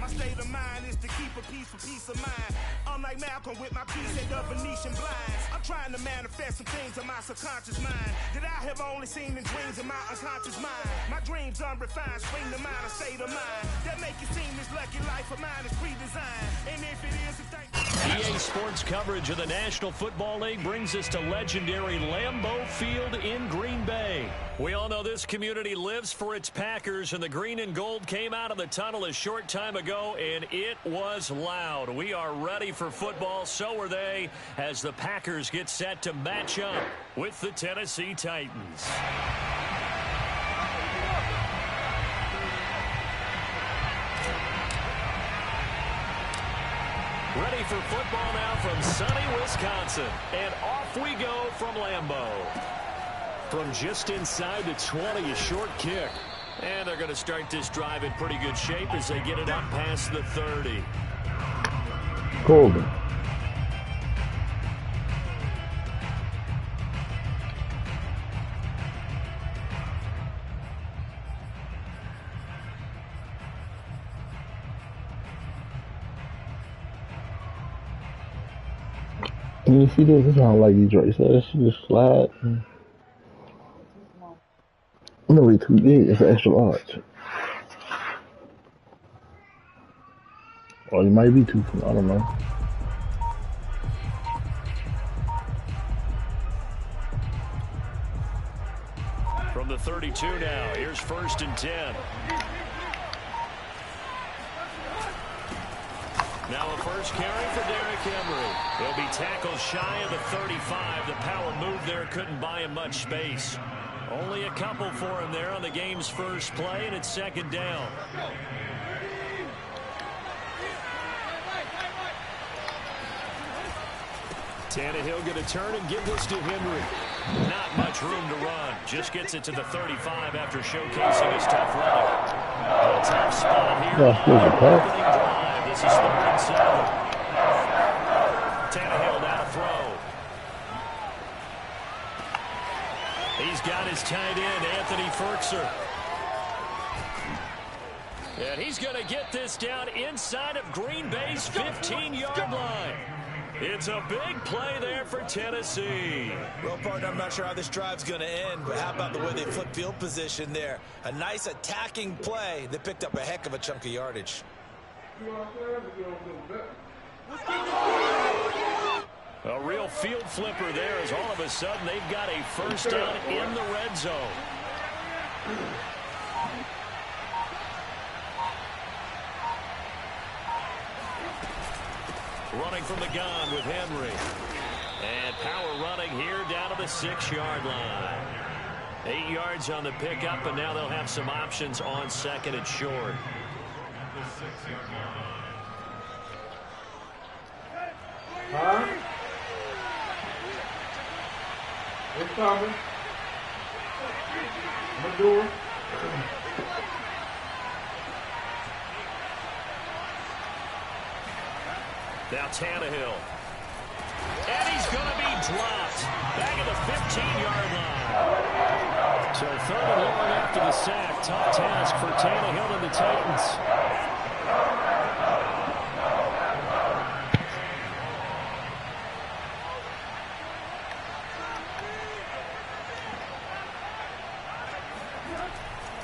My state of mind is to keep a peace for peace of mind. I'm like Malcolm with my piece and the Venetian blinds. I'm trying to manifest some things in my subconscious mind that I have only seen in dreams in my unconscious mind. My dreams unrefined, spring to mind, a state of mind that make it seem this lucky life of mine is pre-designed. And if it is, a thing. EA Sports coverage of the National Football League brings us to legendary Lambeau Field in Green Bay. We all know this community lives for its Packers, and the green and gold came out of the tunnel a short time ago, and it was loud. We are ready for football, so are they, as the Packers get set to match up with the Tennessee Titans. Ready for football now from sunny Wisconsin. And off we go from Lambeau. From just inside the 20, a short kick. And they're going to start this drive in pretty good shape as they get it up past the 30. Cougar. You see this? It's not like Detroit, so that shit just slide. No, it's too big. It's an extra large. Or it might be too small. I don't know. From the 32 now, here's 1st and 10. Now a first carry for Derrick Henry. He'll be tackled shy of the 35. The power move there couldn't buy him much space. Only a couple for him there on the game's first play, and it's 2nd down. Tannehill going to turn and give this to Henry. Not much room to run. Just gets it to the 35 after showcasing his tough running. A tough spot here. This is 3rd and 7. Tannehill now to throw. He's got his tight end, Anthony Ferkser. And he's going to get this down inside of Green Bay's 15-yard line. It's a big play there for Tennessee. Well, partner, I'm not sure how this drive's going to end, but how about the way they flip field position there? A nice attacking play that picked up a heck of a chunk of yardage. A real field flipper there as all of a sudden they've got a first down in the red zone. Running from the gun with Henry. And power running here down to the 6-yard line. 8 yards on the pickup, and now they'll have some options on 2nd and short. Huh? It's coming. I'm gonna do it. Now Tannehill. And he's going to be dropped. Back at the 15-yard line. So 3rd and long after the sack. Tough task for Tannehill and the Titans.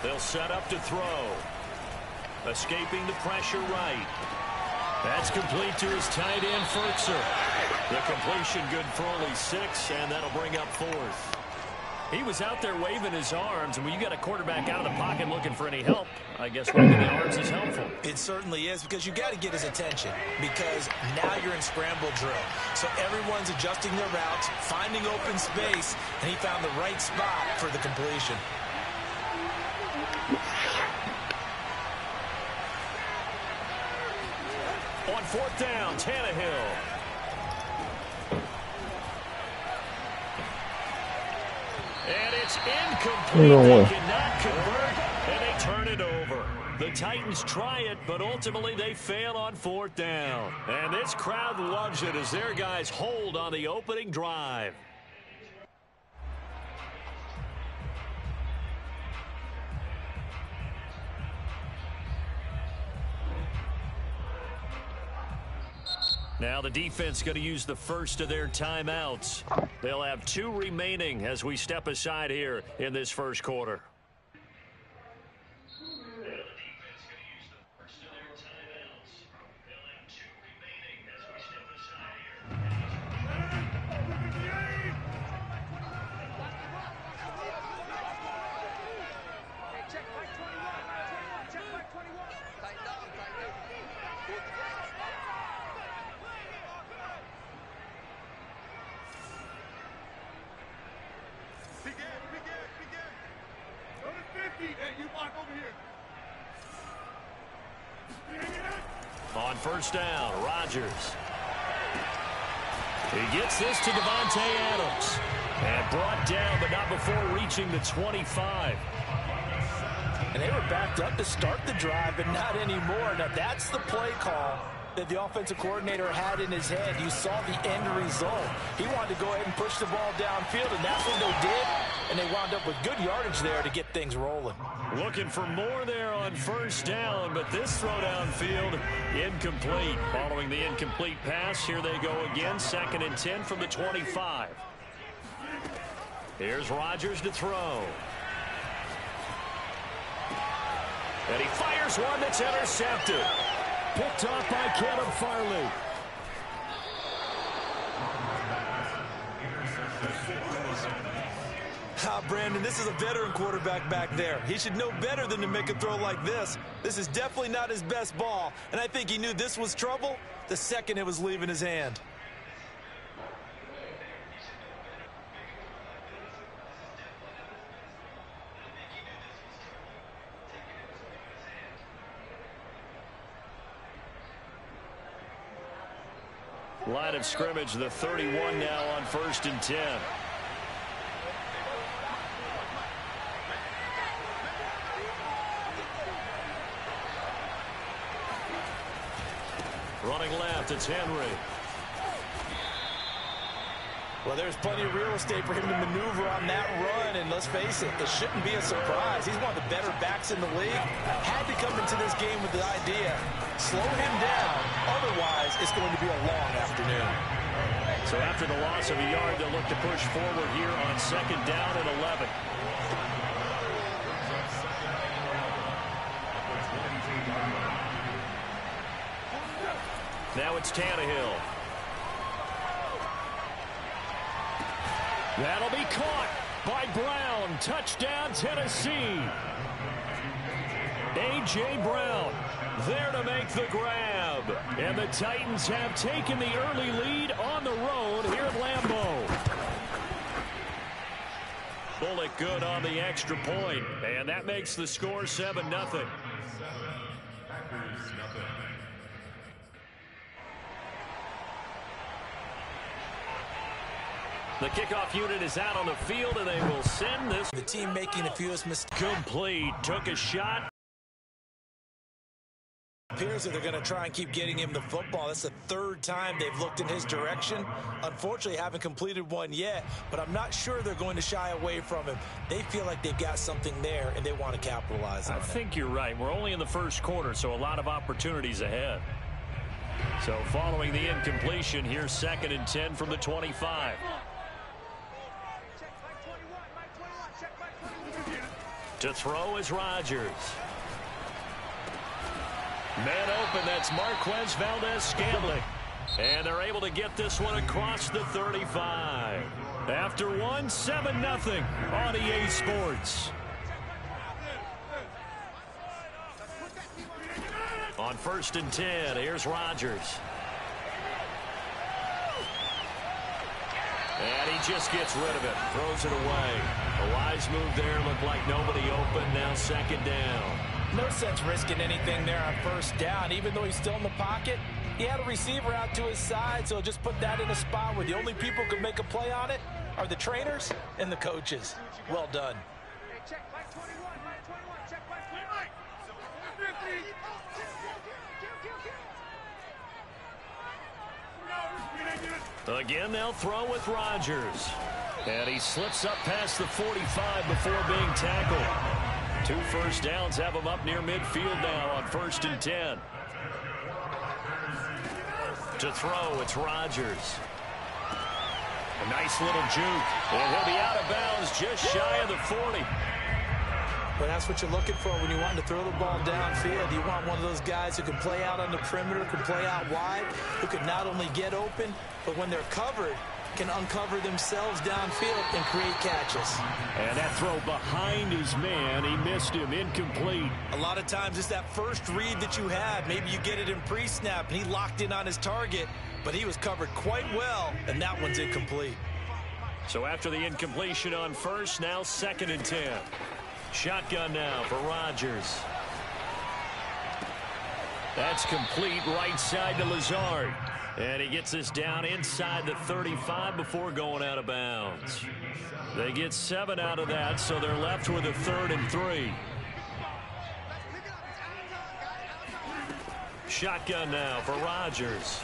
They'll set up to throw. Escaping the pressure right. That's complete to his tight end, Ferkser. The completion good for only 6, and that'll bring up 4th. He was out there waving his arms, and when you got a quarterback out of the pocket looking for any help, I guess waving the arms is helpful. It certainly is, because you got to get his attention, because now you're in scramble drill. So everyone's adjusting their routes, finding open space, and he found the right spot for the completion. On 4th down, Tannehill. And it's incomplete. They cannot convert, and they turn it over. The Titans try it, but ultimately they fail on 4th down. And this crowd loves it as their guys hold on the opening drive. Now the defense going to use the first of their timeouts. They'll have 2 remaining as we step aside here in this first quarter. On first down, Rodgers. He gets this to Devontae Adams. And brought down, but not before reaching the 25. And they were backed up to start the drive, but not anymore. Now, that's the play call that the offensive coordinator had in his head. You saw the end result. He wanted to go ahead and push the ball downfield, and that's what they did. And they wound up with good yardage there to get things rolling. Looking for more there on first down, but this throw downfield incomplete. Following the incomplete pass, here they go again. 2nd and 10 from the 25. Here's Rodgers to throw. And he fires one that's intercepted. Picked off by Caleb Farley. Brandon, this is a veteran quarterback back there. He should know better than to make a throw like this. This is definitely not his best ball, and I think he knew this was trouble the second it was leaving his hand. Line of scrimmage, the 31 now on 1st and 10. Running left, it's Henry. Well, there's plenty of real estate for him to maneuver on that run, and let's face it, it shouldn't be a surprise. He's one of the better backs in the league. Had to come into this game with the idea, slow him down, otherwise it's going to be a long afternoon. So after the loss of a yard, they'll look to push forward here on 2nd down and 11. Now it's Tannehill. That'll be caught by Brown. Touchdown, Tennessee. A.J. Brown there to make the grab. And the Titans have taken the early lead on the road here at Lambeau. Bullock good on the extra point. And that makes the score 7-0. The kickoff unit is out on the field, and they will send this. The team making a few mistakes. Complete. Took a shot. Appears that they're going to try and keep getting him the football. That's the 3rd time they've looked in his direction. Unfortunately, haven't completed one yet, but I'm not sure they're going to shy away from him. They feel like they've got something there, and they want to capitalize on it. I think you're right. We're only in the first quarter, so a lot of opportunities ahead. So following the incompletion, here's 2nd and 10 from the 25. To throw is Rodgers. Man open, that's Marquez Valdez-Scantling. And they're able to get this one across the 35. After one, 7-0 on EA Sports. On 1st and 10, here's Rodgers. And he just gets rid of it, throws it away. A wise move there, looked like nobody open, now 2nd down. No sense risking anything there on 1st down. Even though he's still in the pocket, he had a receiver out to his side, so just put that in a spot where the only people who can make a play on it are the trainers and the coaches. Well done. Again, they'll throw with Rodgers. And he slips up past the 45 before being tackled. 2 first downs have him up near midfield now on 1st and 10. To throw, it's Rodgers. A nice little juke. And he'll be out of bounds just shy of the 40. Well, that's what you're looking for when you want to throw the ball downfield. You want one of those guys who can play out on the perimeter, can play out wide, who can not only get open, but when they're covered, can uncover themselves downfield and create catches. And that throw behind his man, he missed him, incomplete. A lot of times it's that first read that you have. Maybe you get it in pre-snap, and he locked in on his target, but he was covered quite well, and that one's incomplete. So after the incompletion on first, now 2nd and 10. Shotgun now for Rodgers. That's complete right side to Lazard. And he gets us down inside the 35 before going out of bounds. They get 7 out of that, so they're left with a 3rd and 3. Shotgun now for Rodgers.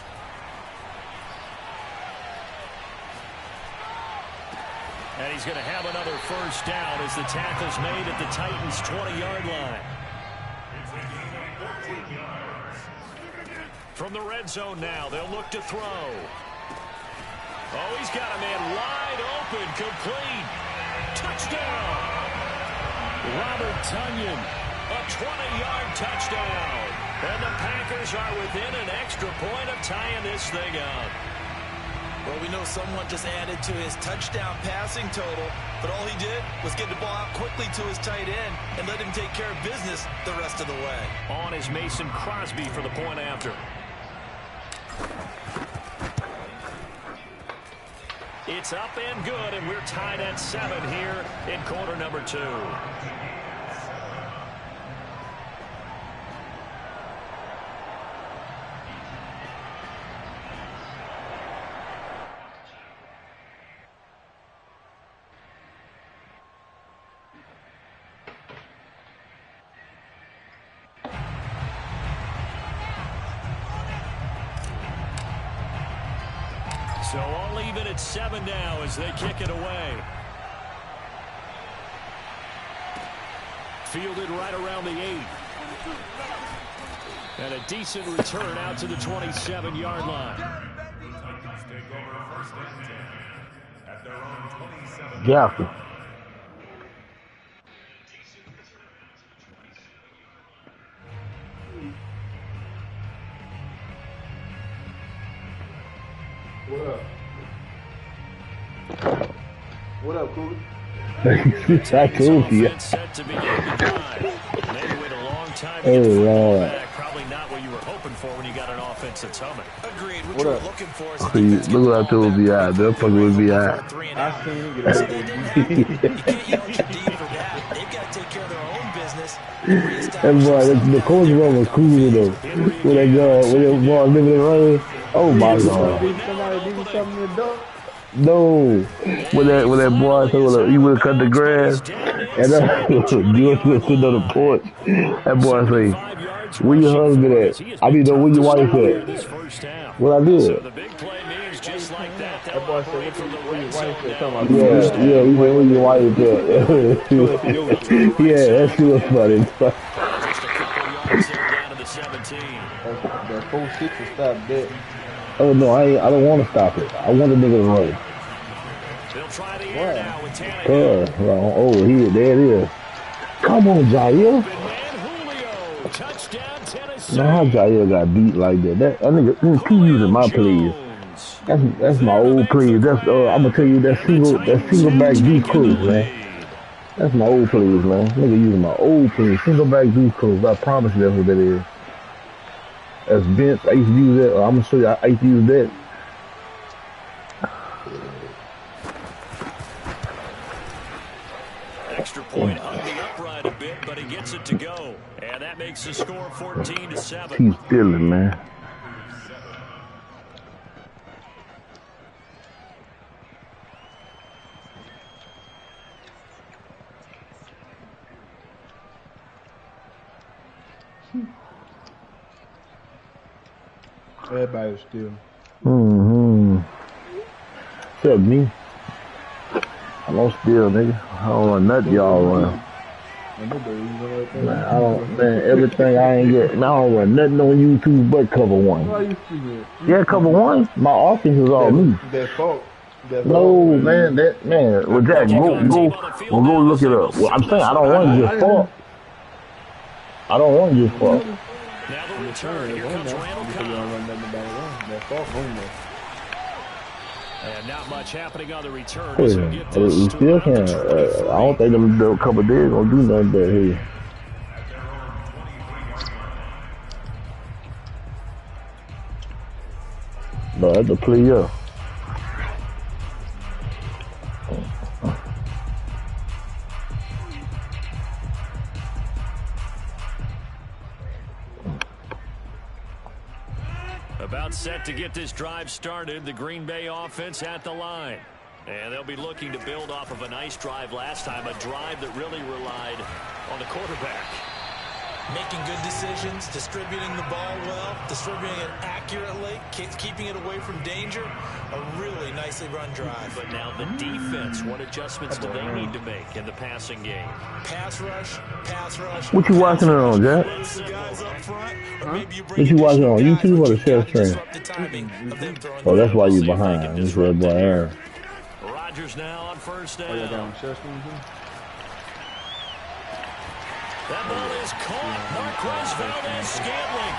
And he's going to have another first down as the tackle's made at the Titans' 20-yard line. From the red zone now, they'll look to throw. Oh, he's got a man wide open, complete. Touchdown! Robert Tonyan, a 20-yard touchdown. And the Packers are within an extra point of tying this thing up. Well, we know someone just added to his touchdown passing total, but all he did was get the ball out quickly to his tight end and let him take care of business the rest of the way. On is Mason Crosby for the point after. It's up and good, and we're tied at 7 here in quarter number 2. So all even at 7 now as they kick it away. Fielded right around the 8. And a decent return out to the 27-yard line. Gaffney. What up? What up, Cougar? I told you. Set to begin the drive. They wait a long time to Oh, get the football Lord. back. Probably not what you were hoping for when you got an offense that's humming. Agreed. What What you were up? looking for is See, look what I told you. They'll fucking with me. I seen him get So out that there. didn't happen. You can't yell at your D for that. They've got to take care of their own business. That boy, the coach was cool though. When that boy living in the rain. Oh my God. Somebody did something in the dog. No. When that boy told he would cut the grass and George was sitting on the porch. That boy say, where your husband at? I mean, where your wife at? What I did? So the big play means just like that. That boy said, where your wife at? Talking about Yeah, he said, where your wife at? Yeah, that shit was funny. Just a couple yards there down to the 17. that 4-6 will stop that. Oh no, I don't want to stop it. I want the nigga to run. They'll try the air now with Tannehill. Over here, there it is. Come on, Jair. Open man Julio. Touchdown, Tennessee. Now how Jair got beat like that? That nigga, keep using my plays. That's my old plays. That's I'm gonna tell you that single back deep cruise, man. That's my old plays, man. Nigga using my old plays. Single back deep cruise. I promise you that's what that is. As Vince, I used to use that. I'm gonna show you. I used to use that. Extra point hung the upright a bit, but he gets it to go, and that makes the score 14-7. He's stealing, man. Everybody was still. Except me. I don't steal, nigga. I don't run nothing y'all run. Man, I don't, man, everything I ain't get, man, I don't run nothing on YouTube but cover one. Why you see Yeah, cover one. My offense is all me. that fault? No, man, well, Jack, go look it up. Well, I'm saying I don't want to just fault. I don't want to just fault. Now the return. Here comes Randall Cobb. That fault home there. And not much happening on the return. We still can't. I don't think them a couple of days gonna do nothing but here. No, that's the player. About set to get this drive started, the Green Bay offense at the line. And they'll be looking to build off of a nice drive last time, a drive that really relied on the quarterback. Making good decisions, distributing the ball well, distributing it accurately, keeping it away from danger. A really nicely run drive. But now the defense, what adjustments do they need to make in the passing game? Pass rush, pass rush. What you watching it on, Jack? What you watching on YouTube or the share stream? Oh, that's why you behind. This red boy Aaron. Rodgers now on first down. Oh, you got on share stream too? That ball is caught. Marquez Valdez-Scantling.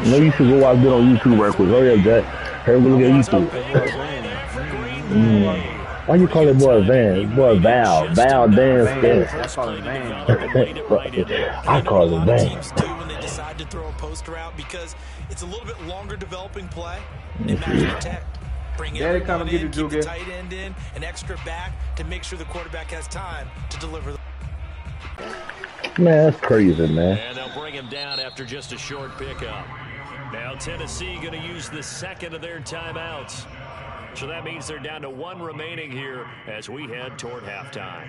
Maybe you should go watch it on YouTube right quick. Hurry up, Jack. Hurry up, look at YouTube. Why you call it boy Van? Boy Val Dan Scant. I call it Van. Teams do when they decide to throw a post route because it's a little bit longer developing play. And match protect. Bring everyone in, keep the tight end in, an extra back to make sure the quarterback has time to deliver. Man, that's crazy, man. And they'll bring him down after just a short pickup. Now Tennessee going to use the second of their timeouts. So that means they're down to one remaining here as we head toward halftime.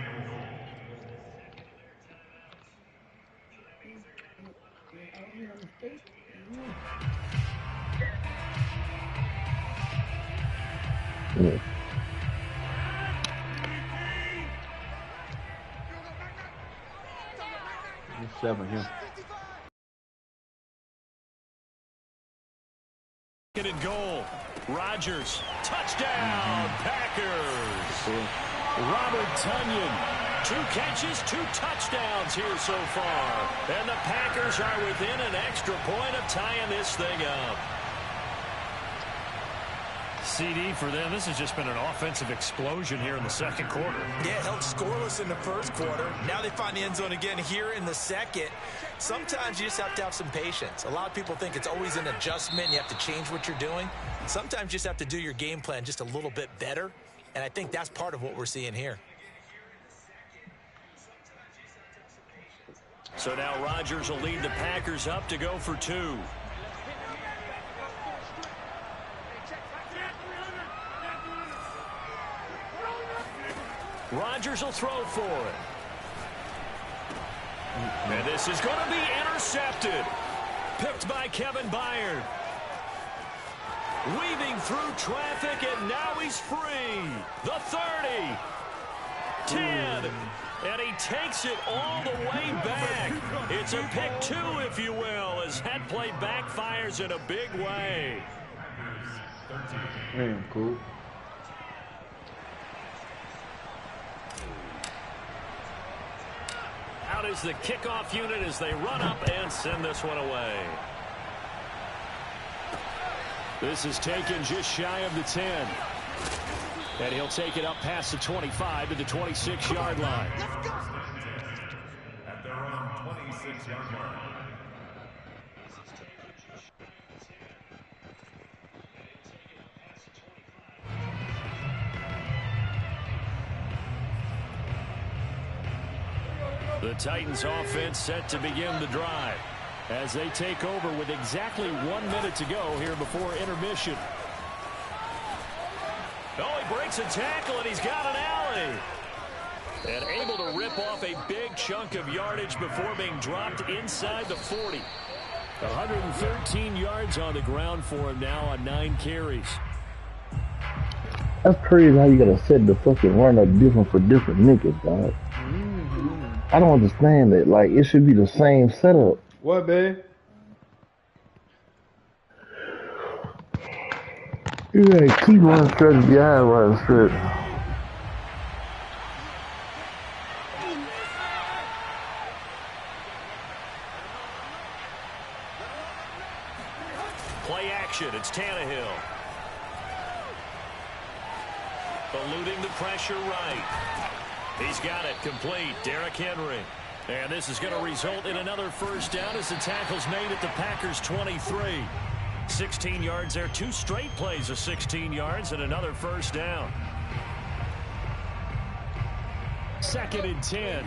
Yeah. Seven here. Second and goal. Rodgers. Touchdown. Packers. Robert Tonyan. 2 catches, 2 touchdowns here so far. And the Packers are within an extra point of tying this thing up. CD for them, this has just been an offensive explosion here in the second quarter. Yeah, held scoreless in the first quarter. Now they find the end zone again here in the second. Sometimes you just have to have some patience. A lot of people think it's always an adjustment. You have to change what you're doing. Sometimes you just have to do your game plan just a little bit better. And I think that's part of what we're seeing here. So now Rodgers will lead the Packers up to go for 2. Rodgers will throw for it. And this is going to be intercepted. Picked by Kevin Byard. Weaving through traffic, and now he's free. The 30. 10. And he takes it all the way back. It's a pick 2, if you will, as that play backfires in a big way. Man, cool. Out is the kickoff unit as they run up and send this one away. This is taken just shy of the 10. And he'll take it up past the 25 to the 26-yard line. At their own 26-yard line. The Titans offense set to begin the drive as they take over with exactly 1 minute to go here before intermission. Oh, he breaks a tackle and he's got an alley. And able to rip off a big chunk of yardage before being dropped inside the 40. 113 yards on the ground for him now on 9 carries. That's crazy how you gotta set the fucking run up different for different niggas, dog. I don't understand that. Like, it should be the same setup. What, babe? You gotta keep running stretch behind running stretch. Play action. It's Tannehill. Eluding the pressure right. He's got it complete. Derrick Henry. And this is going to result in another first down as the tackle's made at the Packers' 23. 16 yards there. 2 straight plays of 16 yards and another first down. 2nd and 10.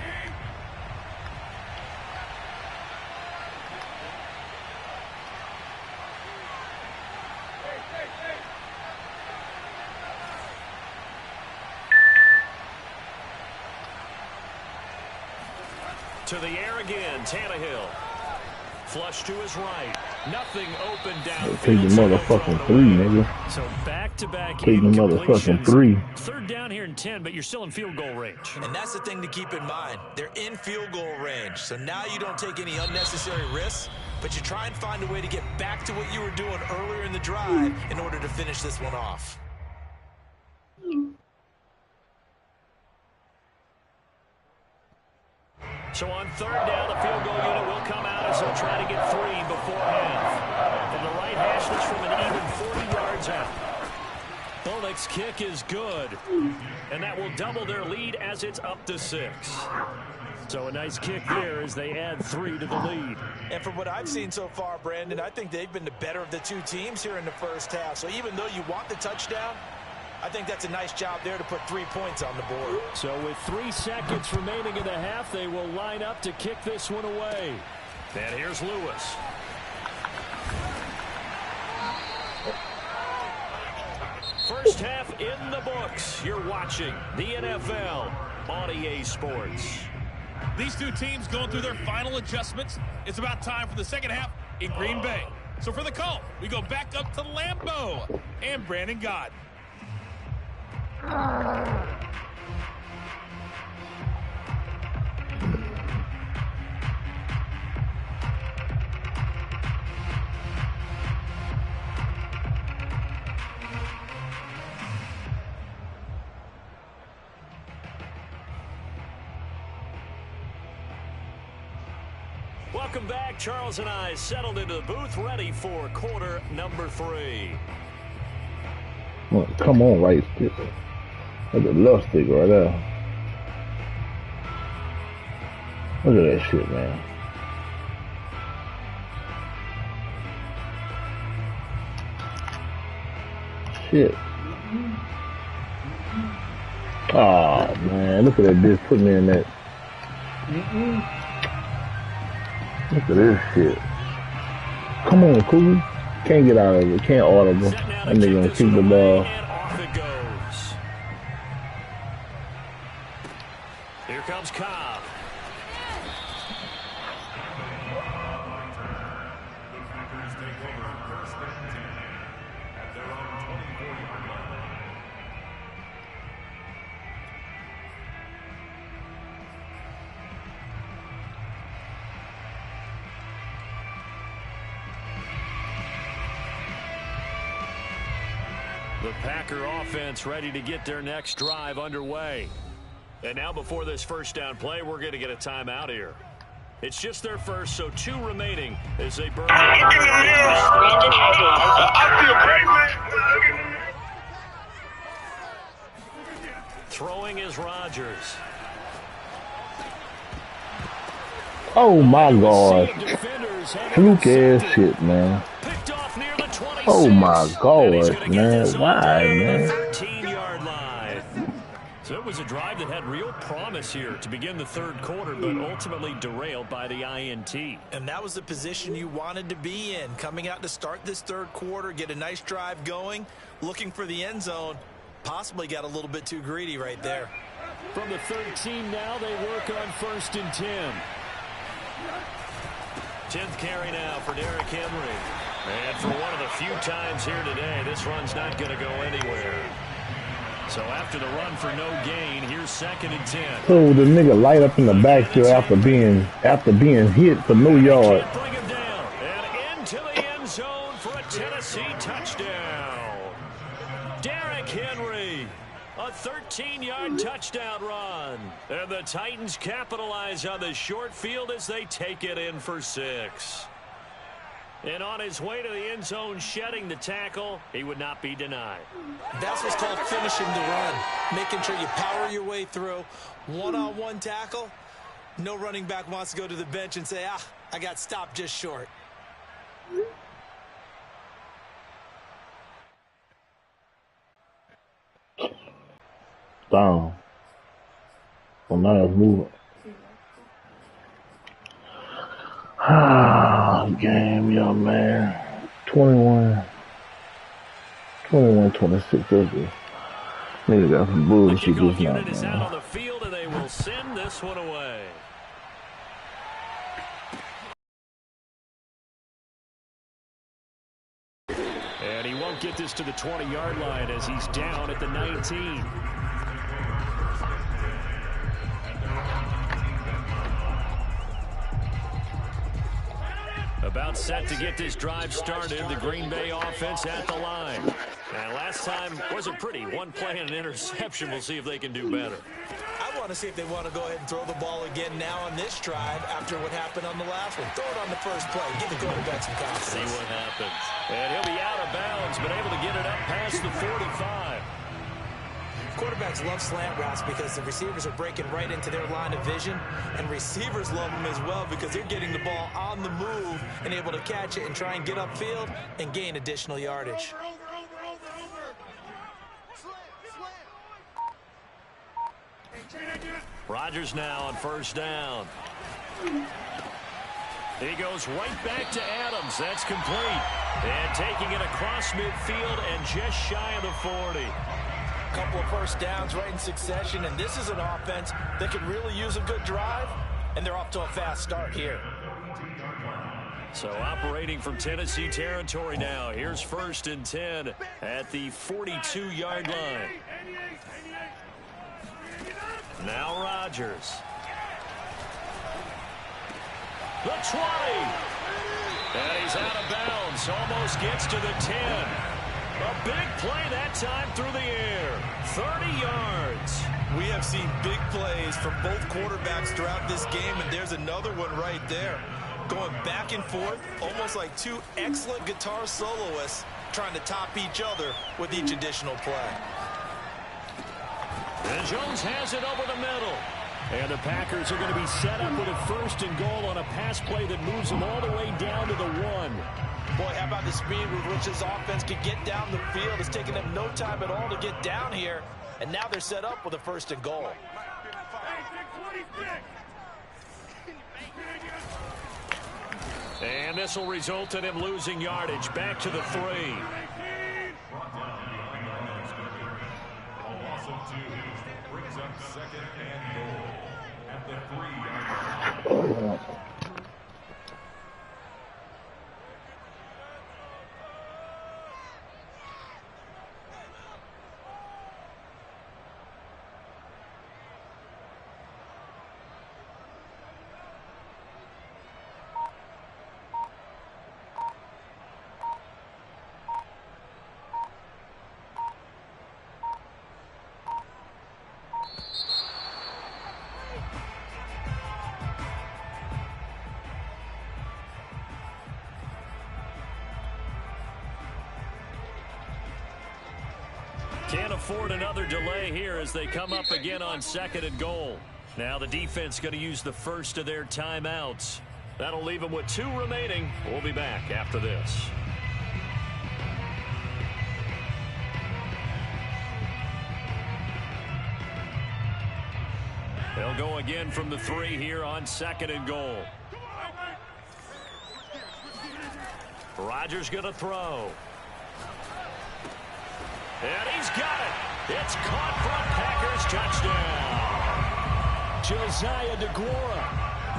To the air again, Tannehill. Flush to his right. Nothing open down. Take the motherfucking 3, nigga. So back-to-back Take the motherfucking 3. 3rd down here and 10, but you're still in field goal range. And that's the thing to keep in mind. They're in field goal range. So now you don't take any unnecessary risks, but you try and find a way to get back to what you were doing earlier in the drive in order to finish this one off. So on 3rd down, the field goal unit will come out as they'll try to get 3 before half. From the right hash, that's from an even 40 yards out. Bullock's kick is good, and that will double their lead as it's up to 6. So a nice kick there as they add 3 to the lead. And from what I've seen so far, Brandon, I think they've been the better of the 2 teams here in the first half. So even though you want the touchdown, I think that's a nice job there to put 3 points on the board. So with 3 seconds remaining in the half, they will line up to kick this one away. And here's Lewis. First half in the books. You're watching the NFL on EA Sports. These 2 teams going through their final adjustments. It's about time for the second half in Green Bay. So for the call, we go back up to Lambeau and Brandon Gott. Welcome back. Charles and I settled into the booth, ready for quarter number 3. Well, come on, right stick. That's a left stick right there. Look at that shit, man. Shit. Oh man, look at that bitch putting me in that. Look at this shit. Come on, Cougar. Can't get out of it. Can't audible. That nigga gonna kick the ball. And off it goes. Here comes Cobb. The Packers take over 1st and 10 at their own 24-yard line. The Packer offense ready to get their next drive underway. And now before this first down play, we're going to get a timeout here. It's just their first, so 2 remaining as they burn. Throwing is Rodgers. Oh my god. Fluke ass shit, man. Oh my god, man. Why, man? 13-yard line. So it was a drive that had real promise here to begin the 3rd quarter, but ultimately derailed by the INT. And that was the position you wanted to be in, coming out to start this 3rd quarter, get a nice drive going, looking for the end zone. Possibly got a little bit too greedy right there. From the 13 now, they work on 1st and 10. 10th carry now for Derrick Henry. And for one of the few times here today, this run's not going to go anywhere. So after the run for no gain, here's 2nd and 10. So the nigga light up in the backfield after being hit for no yard. Can't bring him down. And into the end zone for a Tennessee touchdown. Derrick Henry, a 13-yard touchdown run. And the Titans capitalize on the short field as they take it in for 6. And on his way to the end zone, shedding the tackle, he would not be denied. That's what's called finishing the run, making sure you power your way through. One-on-one tackle, no running back wants to go to the bench and say, I got stopped just short. Down. So now let's move. Game, young man. 21-26. Nigga got some bullshit this night, is out on the field, and they will send this one away. And he won't get this to the 20-yard line as he's down at the 19. About set to get this drive started, the Green Bay offense at the line. And last time wasn't pretty. One play and an interception. We'll see if they can do better. I want to see if they want to go ahead and throw the ball again now on this drive after what happened on the last one. Throw it on the first play. Give the quarterback some confidence. See what happens. And he'll be out of bounds, but able to get it up past the 45. Quarterbacks love slant routes because the receivers are breaking right into their line of vision, and receivers love them as well because they're getting the ball on the move and able to catch it and try and get upfield and gain additional yardage. Rodgers now on first down. He goes right back to Adams. That's complete. And taking it across midfield and just shy of the 40. Couple of first downs right in succession, and this is an offense that could really use a good drive, and they're off to a fast start here. So operating from Tennessee territory now. Here's 1st and 10 at the 42-yard line. Now Rodgers. The 20. And he's out of bounds. Almost gets to the 10. A big play that time through the air. 30 yards. We have seen big plays from both quarterbacks throughout this game, and there's another one right there. Going back and forth, almost like two excellent guitar soloists trying to top each other with each additional play. And Jones has it over the middle. And the Packers are going to be set up with a 1st and goal on a pass play that moves them all the way down to the 1. Boy, how about the speed with which this offense could get down the field? It's taking them no time at all to get down here. And now they're set up with a 1st and goal. And this will result in him losing yardage. Back to the 3. A loss of 2 brings up 2nd and goal at the 3-yard line. Can't afford another delay here as they come up again on 2nd and goal. Now the defense going to use the first of their timeouts. That'll leave them with 2 remaining. We'll be back after this. They'll go again from the 3 here on 2nd and goal. Rodgers going to throw. And he's got it. It's caught from Packers touchdown. Josiah DeGuara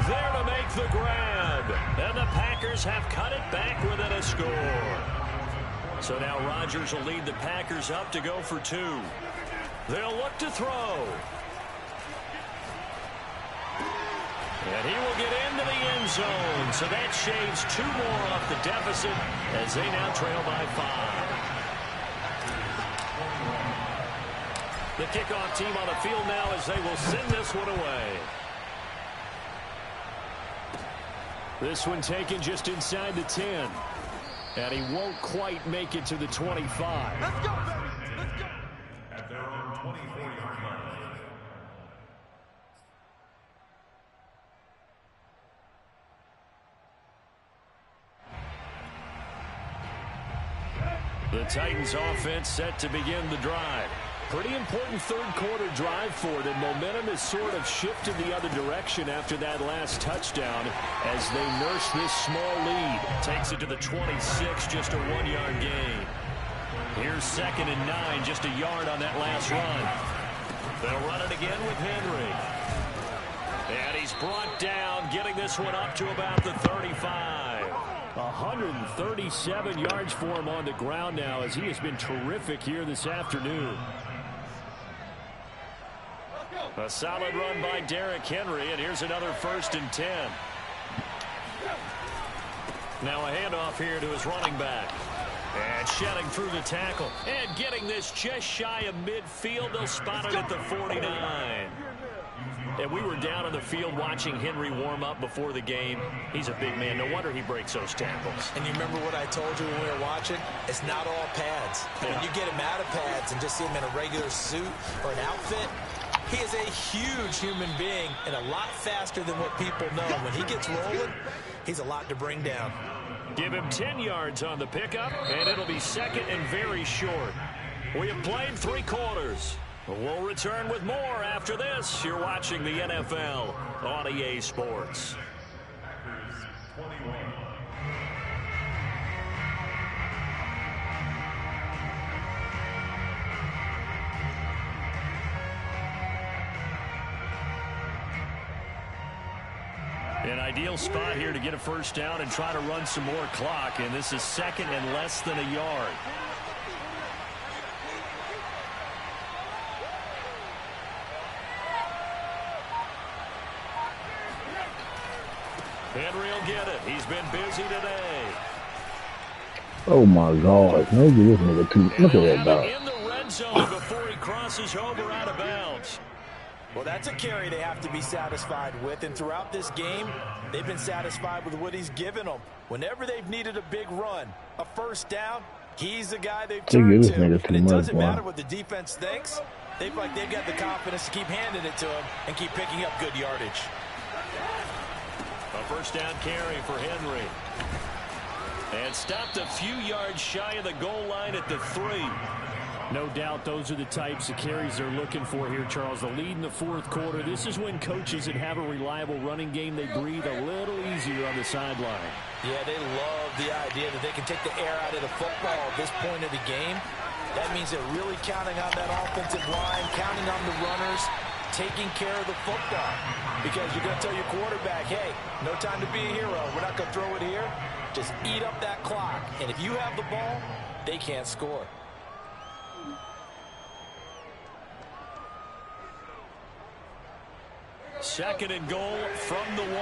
there to make the grab. And the Packers have cut it back within a score. So now Rodgers will lead the Packers up to go for 2. They'll look to throw. And he will get into the end zone. So that shaves 2 more off the deficit as they now trail by 5. The kickoff team on the field now as they will send this one away. This one taken just inside the 10. And he won't quite make it to the 25. Let's go, baby. Let's go. At their own 24-yard line. The Titans offense set to begin the drive. Pretty important third-quarter drive for them. Momentum has sort of shifted the other direction after that last touchdown as they nurse this small lead. Takes it to the 26, just a 1-yard gain. Here's 2nd and 9, just a yard on that last run. They'll run it again with Henry. And he's brought down, getting this one up to about the 35. 137 yards for him on the ground now as he has been terrific here this afternoon. A solid run by Derrick Henry, and here's another 1st and 10. Now a handoff here to his running back. And shedding through the tackle. And getting this just shy of midfield. They'll spot it at the 49. And we were down on the field watching Henry warm up before the game. He's a big man. No wonder he breaks those tackles. And you remember what I told you when we were watching? It's not all pads. Yeah. When you get him out of pads and just see him in a regular suit or an outfit, he is a huge human being and a lot faster than what people know. When he gets rolling, he's a lot to bring down. Give him 10 yards on the pickup, and it'll be 2nd and very short. We have played 3 quarters. We'll return with more after this. You're watching the NFL on EA Sports. An ideal spot here to get a first down and try to run some more clock, and this is 2nd and less than a yard. Henry will get it. He's been busy today. Oh my God! Look at this nigga too. Look at that dog. In the red zone before he crosses over out of bounds. Well, that's a carry they have to be satisfied with, and throughout this game, they've been satisfied with what he's given them. Whenever they've needed a big run, a first down, he's the guy they've turned to. And it doesn't matter what the defense thinks. They feel like they've got the confidence to keep handing it to him and keep picking up good yardage. A first down carry for Henry. And stopped a few yards shy of the goal line at the 3. No doubt those are the types of carries they're looking for here, Charles. The lead in the 4th quarter. This is when coaches that have a reliable running game, they breathe a little easier on the sideline. Yeah, they love the idea that they can take the air out of the football at this point of the game. That means they're really counting on that offensive line, counting on the runners, taking care of the football. Because you're going to tell your quarterback, hey, no time to be a hero. We're not going to throw it here. Just eat up that clock. And if you have the ball, they can't score. Second and goal from the 1.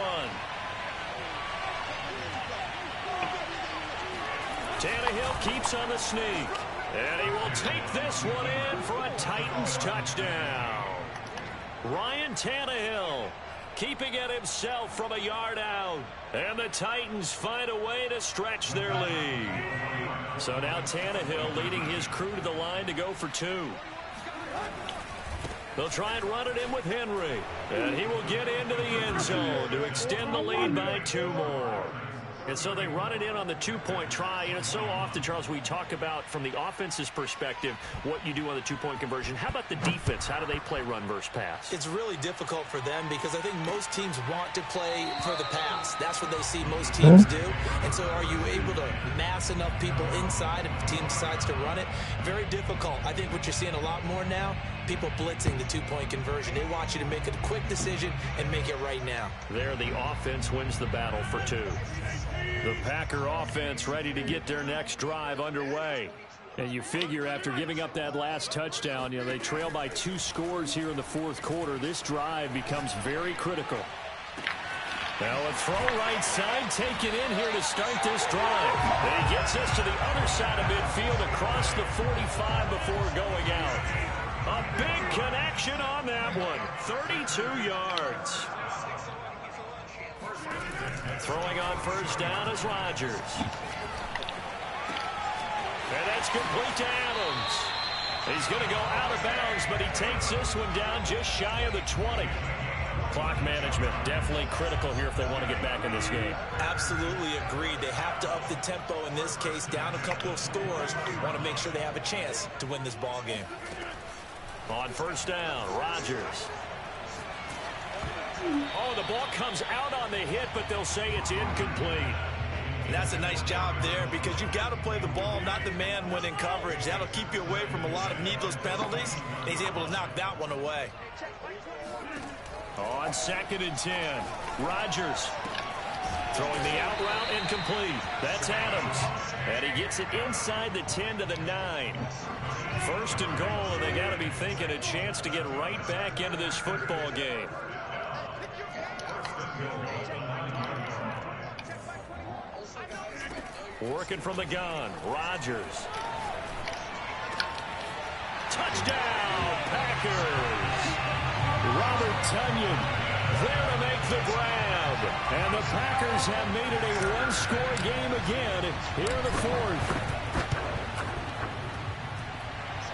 Tannehill keeps on the sneak. And he will take this one in for a Titans touchdown. Ryan Tannehill keeping it himself from a yard out. And the Titans find a way to stretch their lead. So now Tannehill leading his crew to the line to go for 2. They'll try and run it in with Henry. And he will get into the end zone to extend the lead by 2 more. And so they run it in on the 2-point try. And it's so often, Charles, we talk about from the offense's perspective what you do on the 2-point conversion. How about the defense? How do they play run versus pass? It's really difficult for them because I think most teams want to play for the pass. That's what they see most teams do. And so are you able to mass enough people inside if the team decides to run it? Very difficult. I think what you're seeing a lot more now, people blitzing the 2-point conversion. They want you to make a quick decision and make it right now. There, the offense wins the battle for 2. The Packer offense ready to get their next drive underway. And you figure after giving up that last touchdown, they trail by 2 scores here in the fourth quarter. This drive becomes very critical. Now a throw right side taken in here to start this drive. And he gets us to the other side of midfield across the 45 before going out. A big connection on that one. 32 yards. Throwing on first down is Rodgers. And that's complete to Adams. He's going to go out of bounds, but he takes this one down just shy of the 20. Clock management definitely critical here if they want to get back in this game. Absolutely agreed. They have to up the tempo in this case, down a couple of scores. Want to make sure they have a chance to win this ball game. On first down, Rodgers. Oh, the ball comes out on the hit, but they'll say it's incomplete. And that's a nice job there because you've got to play the ball, not the man when in coverage. That'll keep you away from a lot of needless penalties. And he's able to knock that one away. On 2nd and 10, Rodgers throwing the out route incomplete. That's Adams. And he gets it inside the 10 to the 9. First and goal, and they got to be thinking a chance to get right back into this football game. Working from the gun, Rodgers. Touchdown, Packers. Robert Tonyan there to make the grab. And the Packers have made it a one-score game again here in the fourth.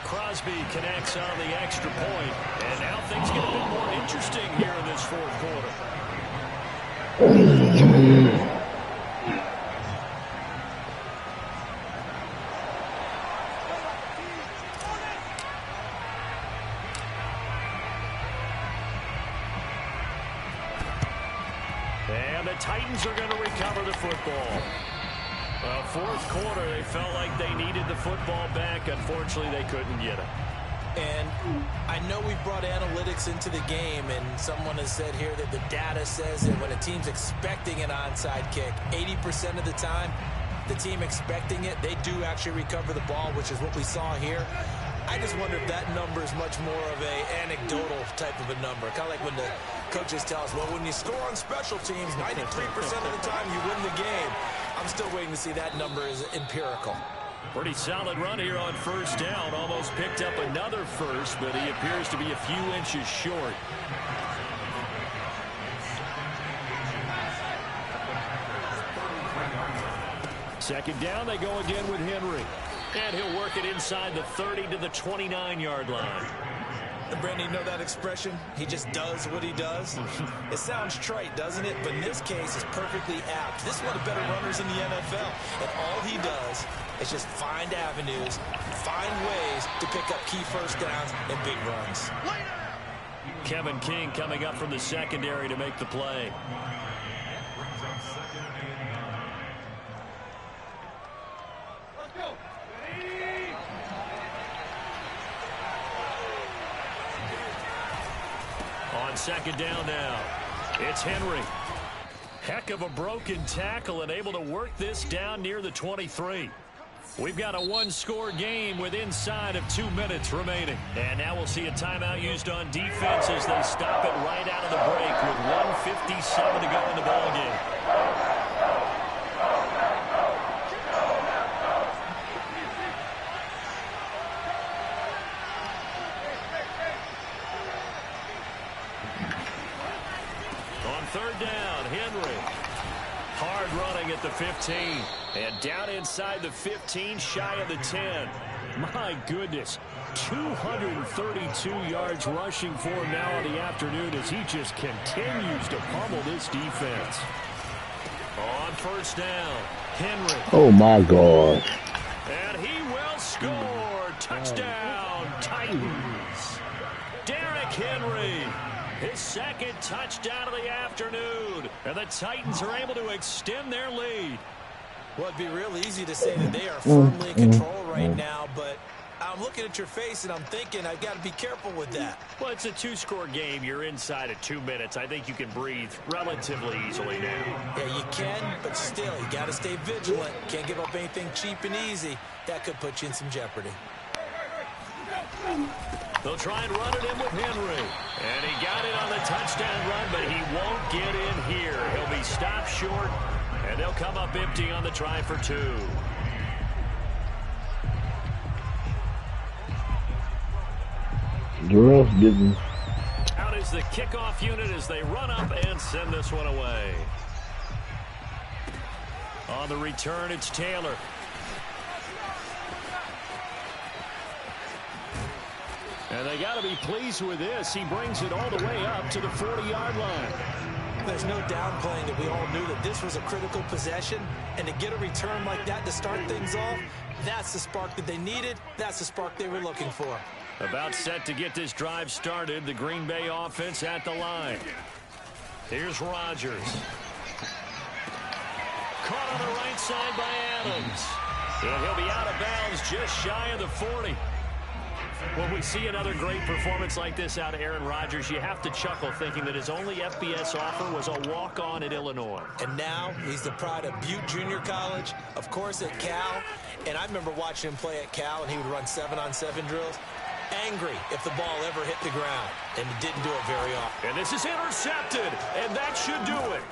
Crosby connects on the extra point. And now things get a bit more interesting here in this fourth quarter. And the Titans are going to recover the football. Fourth quarter, they felt like they needed the football back. Unfortunately, they couldn't get it. And I know we brought analytics into the game, and someone has said here that the data says that when a team's expecting an onside kick, 80% of the time, the team expecting it, they do actually recover the ball, which is what we saw here. I just wonder if that number is much more of an anecdotal type of a number. Kind of like when the coaches tell us, well, when you score on special teams, 93% of the time you win the game. I'm still waiting to see that number is empirical. Pretty solid run here on first down. Almost picked up another first, but he appears to be a few inches short. Second down, they go again with Henry. And he'll work it inside the 30 to the 29-yard line. And Brandon, you know that expression? He just does what he does. It sounds trite, doesn't it? But in this case, it's perfectly apt. This is one of the better runners in the NFL. And all he does is just find avenues, find ways to pick up key first downs and big runs. Kevin King coming up from the secondary to make the play. On second down now, it's Henry. Heck of a broken tackle and able to work this down near the 23. We've got a one-score game with inside of 2 minutes remaining. And now we'll see a timeout used on defense as they stop it right out of the break with 1:57 to go in the ballgame. Third down, Henry. Hard running at the 15. And down inside the 15, shy of the 10. My goodness, 232 yards rushing for him now in the afternoon as he just continues to pummel this defense. On first down, Henry. Oh, my God. And he will score. Touchdown, Titans. Derrick Henry. His second touchdown of the afternoon. And the Titans are able to extend their lead. Well, it'd be real easy to say that they are firmly in control right now, but I'm looking at your face, and I'm thinking I've got to be careful with that. Well, it's a two-score game. You're inside at 2 minutes. I think you can breathe relatively easily now. Yeah, you can, but still, you got to stay vigilant. Can't give up anything cheap and easy. That could put you in some jeopardy. They'll try and run it in with Henry. And he got it on the touchdown run, but he won't get in here. He'll be stopped short, and they'll come up empty on the try for 2. Out is the kickoff unit as they run up and send this one away. On the return, it's Taylor. And they got to be pleased with this. He brings it all the way up to the 40-yard line. There's no downplaying that we all knew that this was a critical possession. And to get a return like that to start things off, that's the spark that they needed. That's the spark they were looking for. About set to get this drive started. The Green Bay offense at the line. Here's Rodgers. Caught on the right side by Adams. And he'll be out of bounds just shy of the 40. When we see another great performance like this out of Aaron Rodgers, you have to chuckle thinking that his only FBS offer was a walk-on at Illinois. And now he's the pride of Butte Junior College, of course at Cal. And I remember watching him play at Cal, and he would run 7-on-7 drills. Angry if the ball ever hit the ground, and he didn't do it very often. And this is intercepted, and that should do it.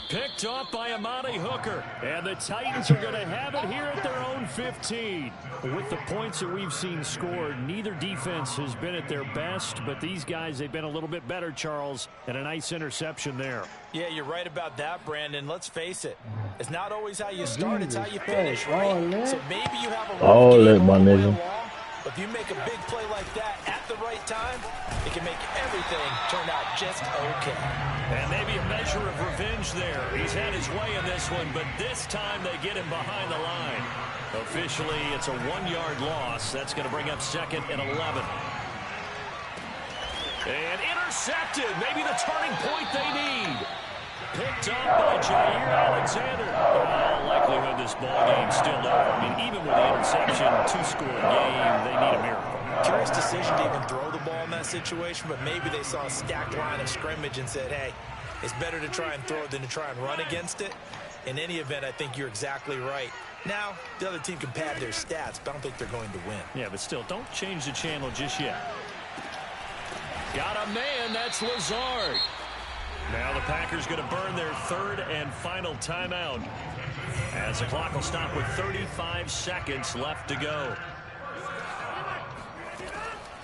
Picked off by Amani Hooker, and the Titans are going to have it here at their own 15. With the points that we've seen scored, neither defense has been at their best, but these guys, they've been a little bit better, Charles, and a nice interception there. Yeah, you're right about that, Brandon. Let's face it. It's not always how you start, it's how you finish, right? So maybe you have a rough game all the way along, but if you make a big play like that at the right time, it can make everything turn out just okay. And maybe a measure of revenge there. He's had his way in this one, but this time they get him behind the line. Officially, it's a 1-yard loss. That's going to bring up 2nd and 11. And intercepted. Maybe the turning point they need. Picked up by Jair Alexander. Likelihood this ball game's still over. I mean, even with the interception, 2-score game, they need a miracle. Curious decision to even throw the ball in that situation, but maybe they saw a stacked line of scrimmage and said, hey, it's better to try and throw it than to try and run against it. In any event, I think you're exactly right. Now, the other team can pad their stats, but I don't think they're going to win. Yeah, but still, don't change the channel just yet. Got a man, that's Lazard. Now the Packers going to burn their 3rd and final timeout, as the clock will stop with 35 seconds left to go.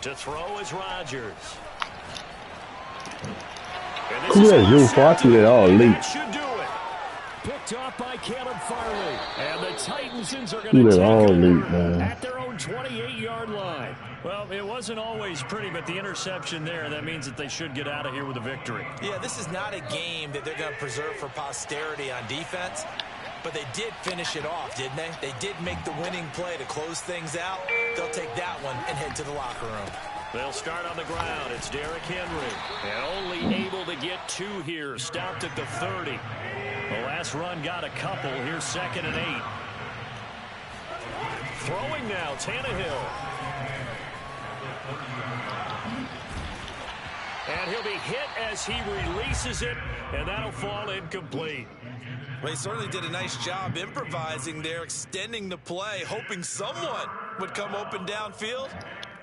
To throw is Rodgers. And this that should do it. Picked off by Caleb Farley. And the Titansons are going to take it at their own 28-yard line. Well, it wasn't always pretty, but the interception there, that means that they should get out of here with a victory. Yeah, this is not a game that they're going to preserve for posterity on defense, but they did finish it off, didn't they? They did make the winning play to close things out. They'll take that one and head to the locker room. They'll start on the ground. It's Derrick Henry. And only able to get 2 here. Stopped at the 30. The last run got a couple. Here's 2nd and 8. Throwing now, Tannehill. And he'll be hit as he releases it, and that'll fall incomplete. Well, he certainly did a nice job improvising there, extending the play, hoping someone would come open downfield,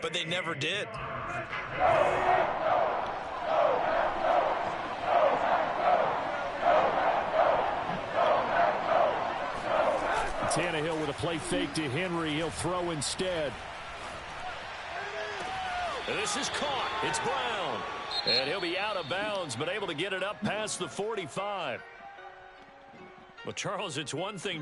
but they never did. Tannehill with a play fake to Henry. He'll throw instead. And this is caught. It's Brown. And he'll be out of bounds, but able to get it up past the 45. Well, Charles, it's one thing to